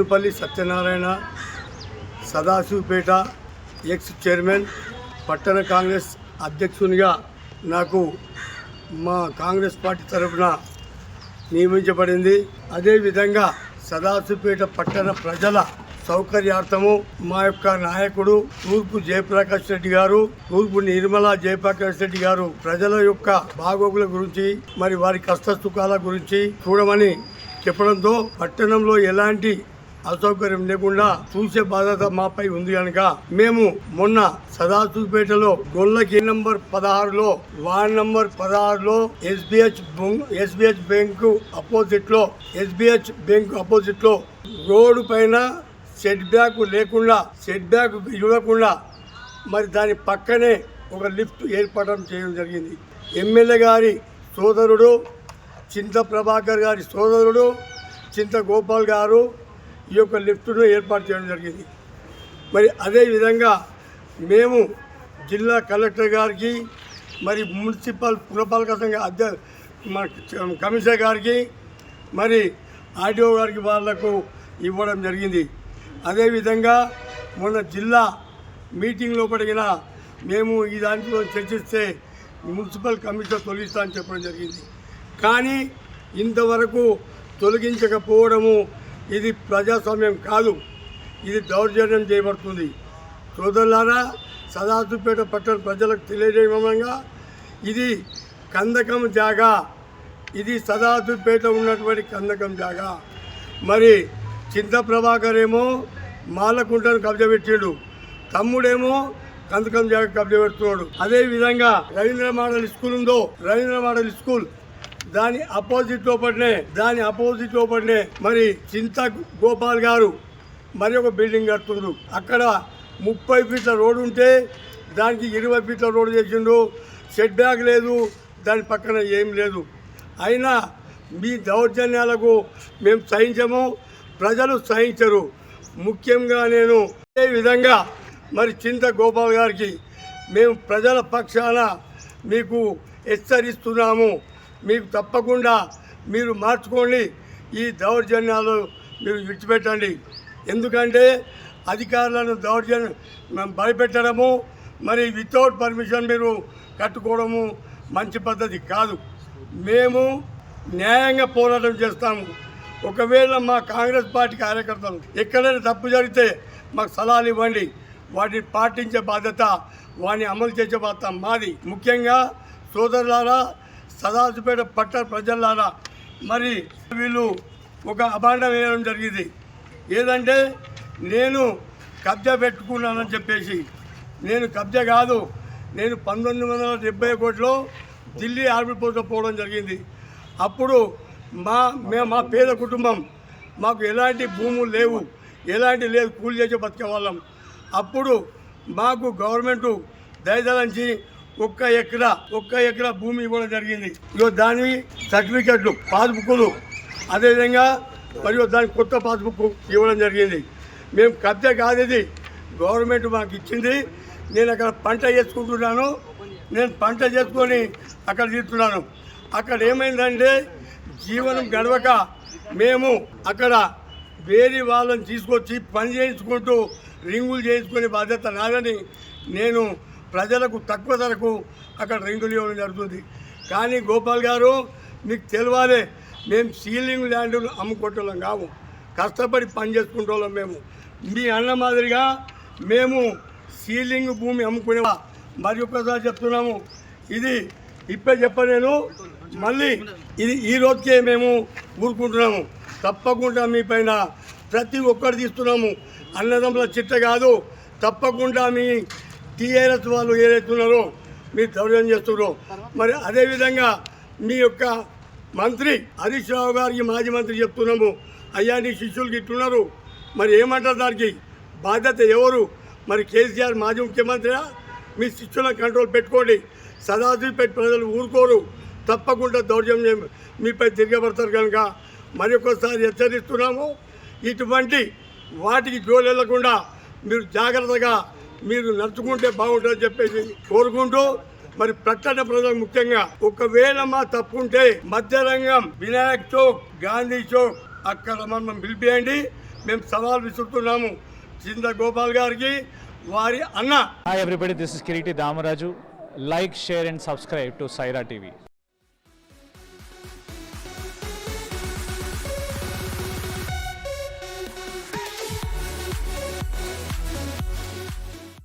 Boinapalli Satyanarayana, Sadasivpet X chairman, పట్టణ కాంగ్రెస్ అధ్యక్షునిగా నాకు మా కాంగ్రెస్ పార్టీ తరఫున నియమించబడింది. అదేవిధంగా సదాశివపేట పట్టణ ప్రజల సౌకర్యార్థము మా యొక్క నాయకుడు తూర్పు జయప్రకాష్ రెడ్డి గారు, తూర్పు నిర్మలా జయప్రకాష్ రెడ్డి గారు ప్రజల యొక్క బాగోగుల గురించి మరి వారి కష్ట సుఖాల గురించి చూడమని చెప్పడంతో పట్టణంలో ఎలాంటి అసౌకర్యం లేకుండా చూసే బాధ్యత మాపై ఉంది కనుక మేము మొన్న సదాశివపేటలో గొల్లకి నంబర్ 16లో వార్డ్ నంబర్ 16లో ఎస్బిహెచ్ బ్యాంకు అపోజిట్ లో రోడ్డు పైన సెట్ బ్యాక్ ఇవ్వకుండా మరి దాని పక్కనే ఒక లిఫ్ట్ ఏర్పాటు చేయడం జరిగింది. ఎమ్మెల్యే గారి సోదరుడు, చింత ప్రభాకర్ గారి సోదరుడు చింత గోపాల్ గారు ఈ యొక్క లిఫ్ట్ను ఏర్పాటు చేయడం జరిగింది. మరి అదేవిధంగా మేము జిల్లా కలెక్టర్ గారికి, మరి మున్సిపల్ పురపాలక సంఘ కమిషనర్ గారికి, మరి ఆర్డీఓ గారికి వాళ్లకు ఇవ్వడం జరిగింది. అదేవిధంగా మొన్న జిల్లా మీటింగ్లో పడిన మేము ఈ దాంట్లో చర్చిస్తే మున్సిపల్ కమిషనర్ తొలగిస్తా అని చెప్పడం జరిగింది. కానీ ఇంతవరకు తొలగించకపోవడము ఇది ప్రజాస్వామ్యం కాదు, ఇది దౌర్జన్యం చేయబడుతుంది. సోదరులారా, సదాశివపేట పట్టణ ప్రజలకు తెలియజేయమంగా ఇది కందకం జాగా, ఇది సదాశివపేట ఉన్నటువంటి కందకం జాగా. మరి చింత ప్రభాకర్ ఏమో మాలకుంటను కబ్జా పెట్టాడు, తమ్ముడేమో కందకం జాగా కబ్జా పెడుతున్నాడు. అదేవిధంగా రవీంద్ర మోడల్ స్కూల్ ఉందో, రవీంద్ర మోడల్ స్కూల్ దాని అపోజిట్ లో పడినే మరి చింత గోపాల్ గారు మరి ఒక బిల్డింగ్ కడుతుండ్రు. అక్కడ 30 ఫీట్ల రోడ్డు ఉంటే దానికి 20 ఫీట్ల రోడ్డు చేసిండు. సెట్ బ్యాక్ లేదు, దాని పక్కన ఏం లేదు. అయినా మీ దౌర్జన్యాలకు మేము సహించము, ప్రజలు సహించరు. ముఖ్యంగా నేను అదే విధంగా మరి చింత గోపాల్ గారికి మేము ప్రజల పక్షాన మీకు హెచ్చరిస్తున్నాము. మీకు తప్పకుండా మీరు మార్చుకోండి, ఈ దౌర్జన్యాలు మీరు విడిచిపెట్టండి. ఎందుకంటే అధికారులను భయపెట్టడము, మరి వితౌట్ పర్మిషన్ మీరు కట్టుకోవడము మంచి పద్ధతి కాదు. మేము న్యాయంగా పోరాటం చేస్తాము. ఒకవేళ మా కాంగ్రెస్ పార్టీ కార్యకర్తలు ఎక్కడైనా తప్పు జరిగితే మాకు సలహాలు ఇవ్వండి, వాటిని పాటించే బాధ్యత, వాటిని అమలు చేసే బాధ్యత మాది. ముఖ్యంగా సోదరులారా, సదాశివపేట పట్టణ ప్రజలారా, మరి వీళ్ళు ఒక అభాండం వేయడం జరిగింది. ఏదంటే నేను కబ్జా పెట్టుకున్నానని చెప్పేసి. నేను కబ్జా కాదు, నేను 1971లో ఢిల్లీ ఆర్మీ పోస్ట్లో పోవడం జరిగింది. అప్పుడు మా పేద కుటుంబం, మాకు ఎలాంటి భూములు లేవు, లేదు, కూలి చేసి బతికే వాళ్ళం. అప్పుడు మాకు గవర్నమెంటు దయదలంచి ఒక్క ఎకరా భూమి ఇవ్వడం జరిగింది. దాని సర్టిఫికెట్లు, పాస్బుక్లు, అదేవిధంగా మరియు దానికి కొత్త పాస్బుక్ ఇవ్వడం జరిగింది. మేము కబ్జా కాదు, ఇది గవర్నమెంట్ మాకు ఇచ్చింది. నేను అక్కడ పంట చేసుకుంటున్నాను, నేను పంట చేసుకొని అక్కడ తీరుతున్నాను. అక్కడ ఏమైందంటే జీవనం గడవక మేము అక్కడ వేరే వాళ్ళని తీసుకొచ్చి పని చేయించుకుంటూ రింగులు చేయించుకునే బాధ్యత నాదని నేను ప్రజలకు తక్కువ ధరకు అక్కడ రింగులు ఇవ్వడం జరుగుతుంది. కానీ గోపాల్ గారు, మీకు తెలవాలి, మేము సీలింగ్ ల్యాండ్లు అమ్ముకుంటున్నాం కావు, కష్టపడి పని చేసుకుంటున్నాం. మేము మీ అన్న మాదిరిగా మేము సీలింగ్ భూమి అమ్ముకునే. మరి ఒక్కసారి చెప్తున్నాము, ఇది ఇప్పుడే చెప్పలేను, మళ్ళీ ఇది ఈ రోజుకే మేము ఊరుకుంటున్నాము. తప్పకుండా మీ పైన ప్రతి ఒక్కరు తీస్తున్నాము. అన్నదమ్ముల చిట్ట కాదు, తప్పకుండా మీ టీఆర్ఎస్ వాళ్ళు ఏదైతున్నారో మీరు దౌర్జన్యం చేస్తున్నారో. మరి అదేవిధంగా మీ యొక్క మంత్రి హరీష్ రావు గారికి, మాజీ మంత్రి చెప్తున్నాము, అయ్యా నీ శిష్యులకి ఇట్టున్నారు, మరి ఏమంటారు, దానికి బాధ్యత ఎవరు? మరి కేసీఆర్ మాజీ ముఖ్యమంత్రి, మీ శిష్యులను కంట్రోల్ పెట్టుకోండి. సదాశివపేట ప్రజలు ఊరుకోరు, తప్పకుండా దౌర్జన్యం మీపై తిరగబడతారు. కనుక మరి ఒక్కసారి హెచ్చరిస్తున్నాము, ఇటువంటి వాటికి జోలెళ్లకుండా మీరు జాగ్రత్తగా మీరు నడుచుకుంటే బాగుంటుందని చెప్పేసి కోరుకుంటూ, మరి పట్టణ ప్రజలకు ముఖ్యంగా ఒకవేళ మా తప్పుంటే మధ్యరంగం, వినాయక్ చౌక్, గాంధీ చౌక్ అక్కడ మనం పిలిపియండి. మేము సవాల్ విసురుతున్నాము చింత గోపాల్ గారికి వారి అన్న. Hi everybody, this is Kiriti Damaraju. Like, share and subscribe to Saira TV.